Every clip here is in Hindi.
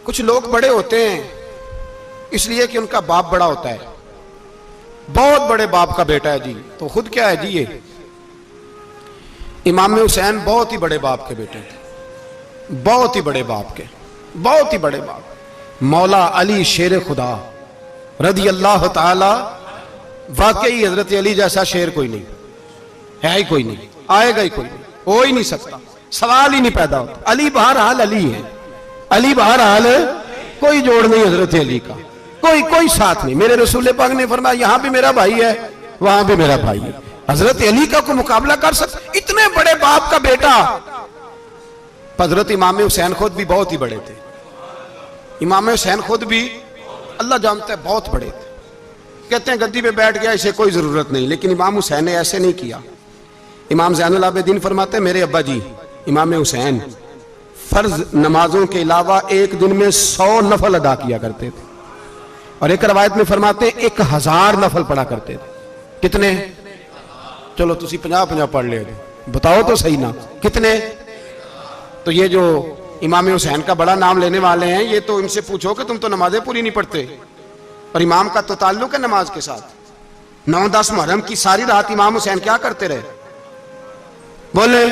कुछ लोग बड़े होते हैं इसलिए कि उनका बाप बड़ा होता है, बहुत बड़े बाप का बेटा है जी, तो खुद क्या है जी, ये इमाम हुसैन बहुत ही बड़े बाप के बेटे थे, बहुत ही बड़े बाप के, बहुत ही बड़े बाप। मौला अली शेर खुदा रदी अल्लाह ताला, वाकई हजरत अली जैसा शेर कोई नहीं है, ही कोई नहीं, आएगा ही कोई नहीं, हो ही नहीं सकता, सवाल ही नहीं पैदा होता। अली बहरहाल अली है, अली बहरहाल कोई जोड़ नहीं हजरत अली का, कोई साथ नहीं। मेरे रसूल पाक ने फरमाया यहां भी मेरा भाई है, वहां भी मेरा भाई है। हजरत अली का कोई मुकाबला कर सकता? इतने बड़े बाप का बेटा। हजरत इमाम हुसैन खुद भी बहुत ही बड़े थे, इमाम हुसैन खुद भी अल्लाह जानता है बहुत बड़े थे। कहते हैं गद्दी पे बैठ गया, इसे कोई जरूरत नहीं, लेकिन इमाम हुसैन ने ऐसे नहीं किया। इमाम ज़ैनुल आबिदीन फरमाते हैं मेरे अब्बा जी इमाम हुसैन फर्ज नमाजों के अलावा एक दिन में 100 नफल अदा किया करते थे, और एक रवायत में फरमाते हैं 1000 नफल पढ़ा करते थे। कितने? चलो तुसी 50-50 पढ़ ले, बताओ तो सही ना कितने। तो ये जो इमाम हुसैन का बड़ा नाम लेने वाले हैं, ये तो इनसे पूछो कि तुम तो नमाजें पूरी नहीं पढ़ते, और इमाम का तो ताल्लुक है नमाज के साथ। 9-10 मुहर्रम की सारी रात इमाम हुसैन क्या करते रहे? बोले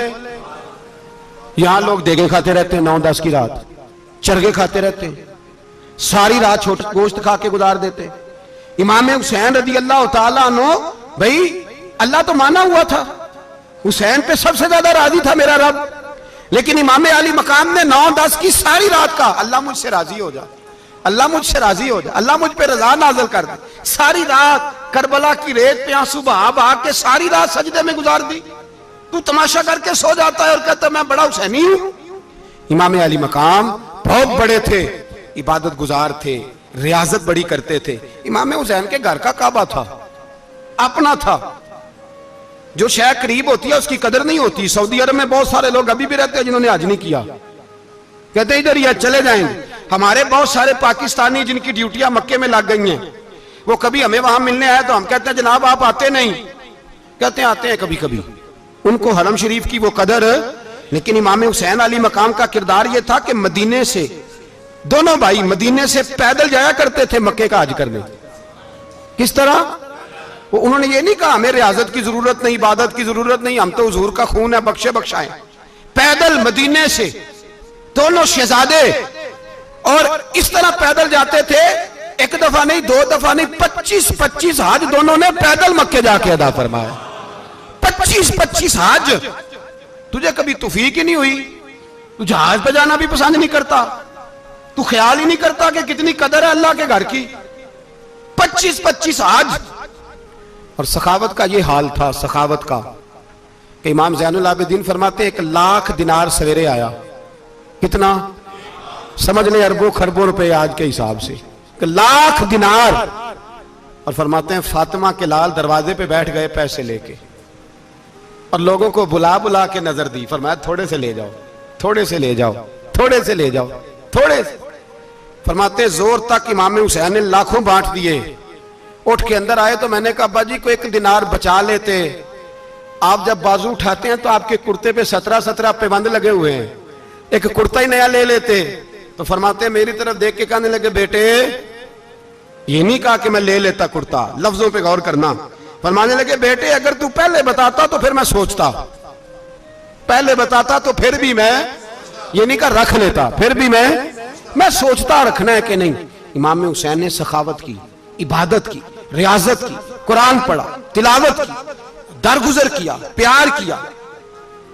यहां लोग देगे खाते रहते हैं, 9-10 की रात चरगे खाते रहते हैं, सारी रात छोटा गोश्त खा के गुजार देते। इमाम हुसैन रदी अल्लाह ताला अन्हु, भाई अल्लाह तो माना हुआ था, हुसैन पे सबसे ज्यादा राजी था मेरा रब, लेकिन इमाम अली मकाम ने 9-10 की सारी रात का अल्लाह मुझसे राजी हो जा, अल्लाह मुझसे राजी हो जा, अल्लाह मुझ पे रजा नाज़िल कर दे। सारी रात करबला की रेत पे आंसू बहा बहा के सारी रात सजदे में गुजार दी। तू तमाशा करके सो जाता है और कहता मैं बड़ा हुसैनी हूं। इमाम अली मकाम बहुत बड़े थे, इबादत गुजार थे, रियाजत बड़ी करते थे। इमाम हुसैन के घर का काबा था, अपना था। जो शय करीब होती है उसकी कदर नहीं होती। सऊदी अरब में बहुत सारे लोग अभी भी रहते हैं जिन्होंने हज नहीं किया, कहते इधर ही चले जाएंगे। हमारे बहुत सारे पाकिस्तानी जिनकी ड्यूटियां मक्के में लग गई हैं, वो कभी हमें वहां मिलने आए तो हम कहते हैं जनाब आप आते नहीं, कहते हैं आते हैं कभी कभी। उनको हरम शरीफ की वो कदर। लेकिन इमाम हुसैन अली मकाम का किरदार ये था कि मदीने से दोनों भाई मदीने से पैदल जाया करते थे मक्के का हज करने। किस तरह? वो उन्होंने ये नहीं कहा हमें रियाजत की जरूरत नहीं, इबादत की जरूरत नहीं, हम तो हुजूर का खून है, बख्शे बख्शाएं। पैदल मदीने से दोनों शहजादे और इस तरह पैदल जाते थे, एक दफा नहीं, 2 दफा नहीं, 25-25 हज दोनों ने पैदल मक्के जाके अदा फरमाया। 25-25 हज। तुझे कभी तौफीक ही नहीं हुई? तू जहाज पे जाना भी पसंद नहीं करता, तू ख्याल ही नहीं करता कि कितनी कदर है अल्लाह के घर की। 25-25 हज। और सखावत का ये हाल था, सखावत का, कि इमाम ज़ैनुल आबिदीन फरमाते 1 लाख दिनार सवेरे आया। कितना? समझ ले अरबों खरबों रुपए आज के हिसाब से, 1 लाख दिनार। और फरमाते हैं फातिमा के लाल दरवाजे पे बैठ गए पैसे लेके, और लोगों को बुला बुला के नजर दी, फरमाया थोड़े से ले जाओ, थोड़े से ले जाओ, थोड़े से ले जाओ, थोड़े से। फरमाते जोर तक इमाम हुसैन ने लाखों बांट दिए। उठ के अंदर आए तो मैंने कहा अब्बा जी को 1 दिनार बचा लेते। आप जब बाजू उठाते हैं तो आपके कुर्ते पे 17 पैबंद लगे हुए हैं, एक कुर्ता ही नया ले लेते। तो फरमाते मेरी तरफ देख के कहने लगे बेटे, ये नहीं कहा कि मैं ले लेता कुर्ता, लफ्जों पे गौर करना। फरमाने लगे बेटे अगर तू पहले बताता तो फिर मैं सोचता, पहले बताता तो फिर भी मैं, ये नहीं कहा रख लेता, फिर भी मैं सोचता रखना है कि नहीं। इमाम हुसैन ने सखावत की, इबादत की, रियाजत की, कुरान पढ़ा, तिलावत की, दरगुजर किया, प्यार किया।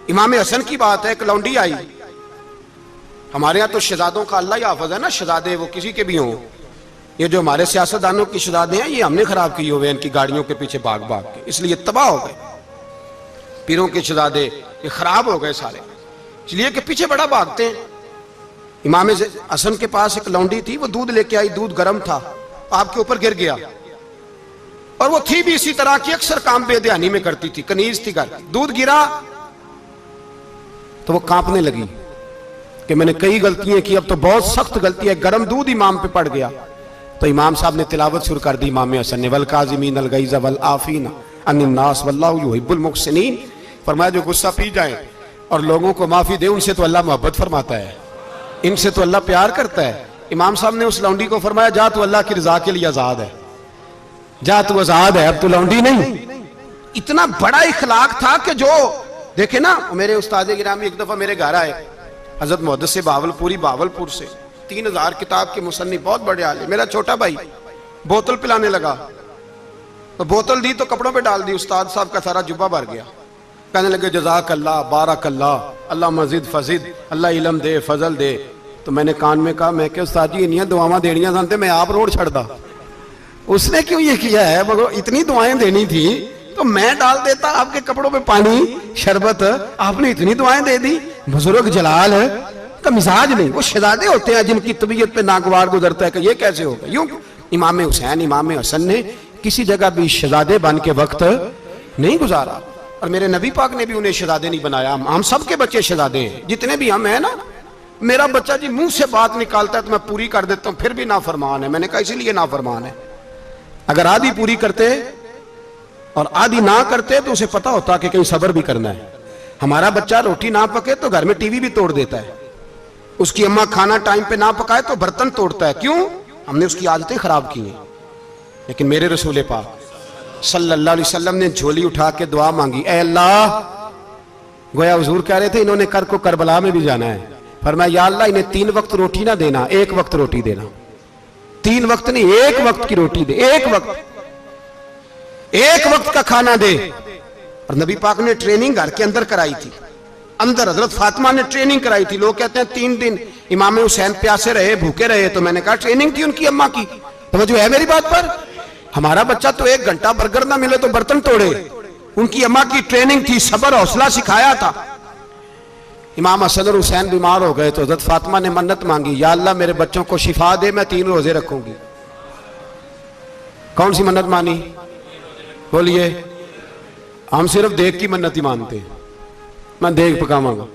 इमाम हसन की बात है, एक लौंडी आई, हमारे यहाँ तो शहजादों का अल्लाह ही हाफिज है ना, शहजादे वो किसी के भी हों। ये जो हमारे सियासतदानों की शहजादे हैं, ये हमने खराब किए हुए इनकी गाड़ियों के पीछे भाग भाग के, इसलिए तबाह हो गए। पीरों के शहजादे ये खराब हो गए सारे, इसलिए कि पीछे बड़ा भागते हैं। इमाम हसन के पास एक लौंडी थी, वो दूध लेके आई, दूध गर्म था, आपके ऊपर गिर गया। और वो थी भी इसी तरह की, अक्सर काम बेध्यानी में करती थी, कनीज थी घर की। दूध गिरा तो वो कांपने लगी कि मैंने कई गलतियां की, अब तो बहुत सख्त गलती है। गर्म दूध इमाम पे पड़ गया तो इमाम साहब ने तिलावत शुरू कर दी इमाम हसन ने, वल काज़िमीन अल गैज़ वल आफीना अनिन नास वल्लाहु युहिब्बुल मुहसिनीन। फरमाया जो गुस्सा पी जाए और लोगों को माफी दे, उनसे तो अल्लाह मोहब्बत फरमाता है, इनसे तो अल्लाह प्यार करता है। इमाम साहब ने उस लौंडी को फरमाया, जा तू अल्लाह की रजा के लिए आजाद है, जा तू आजाद है, अब तू लौंडी नहीं। इतना बड़ा इखलाक था कि जो देखे ना, मेरे उस्ताद गिरामी एक दफा मेरे घर आए, हजरत मुहद्दिस बावलपुर से 3000 किताब के मुसन्निफ, बहुत बड़े आले। मेरा छोटा भाई बोतल पिलाने लगा, तो बोतल दी तो कपड़ों पे डाल दी, उस्ताद साहब का सारा जुब्बा भर गया। कहने लगे जज़ाक अल्लाह, बारक अल्लाह, अल्लाह मजीद फजीद, अल्लाह इलम दे, फजल दे। तो मैंने कान में कहा, मैं क्या उस्ताद जी इन्नियां दुआवां देनियां जानते, मैं आप रोड छड़दा। उसने क्यों ये किया है, मगर इतनी दुआएं देनी थी तो मैं डाल देता आपके कपड़ों पे पानी शरबत, आपने इतनी दुआएं दे दी। बुजुर्ग जलाल है का मिजाज नहीं, वो शहजादे होते हैं जिनकी तबीयत पे नागवार गुजरता है कि ये कैसे होगा। यूं इमाम हुसैन इमाम हसन ने किसी जगह भी शहजादे बन के वक्त नहीं गुजारा, और मेरे नबी पाक ने भी उन्हें शहजादे नहीं बनाया। हम सब के बच्चे शहजादे हैं, जितने भी हम हैं ना। मेरा बच्चा जी मुंह से बात निकालता है तो मैं पूरी कर देता हूं, फिर भी नाफरमान है। मैंने कहा इसीलिए नाफरमान है। अगर आधी पूरी करते और आधी ना करते तो उसे पता होता कि कहीं सब्र भी करना है। हमारा बच्चा रोटी ना पके तो घर में टीवी भी तोड़ देता है, उसकी अम्मा खाना टाइम पे ना पकाए तो बर्तन तोड़ता है। क्यों? हमने उसकी आदतें खराब की हैं। लेकिन मेरे रसूल पाक सल्लल्लाहु अलैहि वसल्लम ने झोली उठा के दुआ मांगी, ऐ अल्लाह, गोया हुजूर कह रहे थे इन्होंने कर को करबला में भी जाना है, फरमाया या अल्लाह इन्हें 3 वक्त रोटी ना देना, 1 वक्त रोटी देना। 3 वक्त नहीं, 1 वक्त की रोटी दे, 1 वक्त का खाना दे। और नबी पाक ने ट्रेनिंग घर के अंदर कराई थी, अंदर हजरत फातिमा ने ट्रेनिंग कराई थी। लोग कहते हैं 3 दिन इमाम हुसैन प्यासे रहे, भूखे रहे, तो मैंने कहा ट्रेनिंग थी उनकी अम्मा की। तो जो है मेरी बात पर, हमारा बच्चा तो 1 घंटा बर्गर ना मिले तो बर्तन तोड़े, उनकी अम्मा की ट्रेनिंग थी, सब्र हौसला सिखाया था। इमाम हसन और हुसैन बीमार हो गए तो हजरत फातिमा ने मन्नत मांगी, या अल्लाह मेरे बच्चों को शिफा दे, मैं 3 रोजे रखूंगी। कौन सी मन्नत मानी? बोलिए। हम सिर्फ देख की मन्नत ही मानते हैं, मैं देख पकाऊंगा।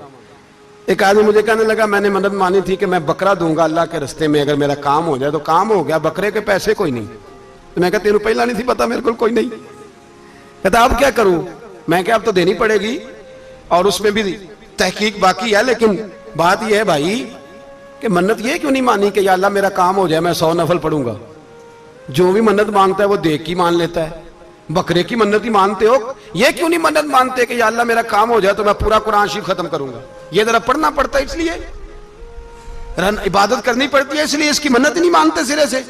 एक आदमी मुझे कहने लगा, मैंने मन्नत मानी थी कि मैं बकरा दूंगा अल्लाह के रास्ते में, अगर मेरा काम हो जाए। तो काम हो गया, बकरे के पैसे कोई नहीं। तो मैं कहता तेरे पहला नहीं थी पता, मेरे को कोई नहीं। कहता अब क्या करूं? मैं क्या अब तो देनी पड़ेगी, और उसमें भी तहकीक बाकी है। लेकिन बात यह है भाई कि मन्नत ये क्यों नहीं मानी कि या अल्लाह मेरा काम हो जाए, मैं 100 नफल पढ़ूंगा। जो भी मन्नत मांगता है वो देख की मान लेता है। बकरे की मन्नत ही मानते हो, ये क्यों नहीं मन्नत मानते कि या अल्लाह मेरा काम हो जाए तो मैं पूरा कुरान शरीफ खत्म करूंगा। ये जरा पढ़ना पड़ता है, इसलिए इबादत करनी पड़ती है, इसलिए इसकी मन्नत ही नहीं मानते सिरे से।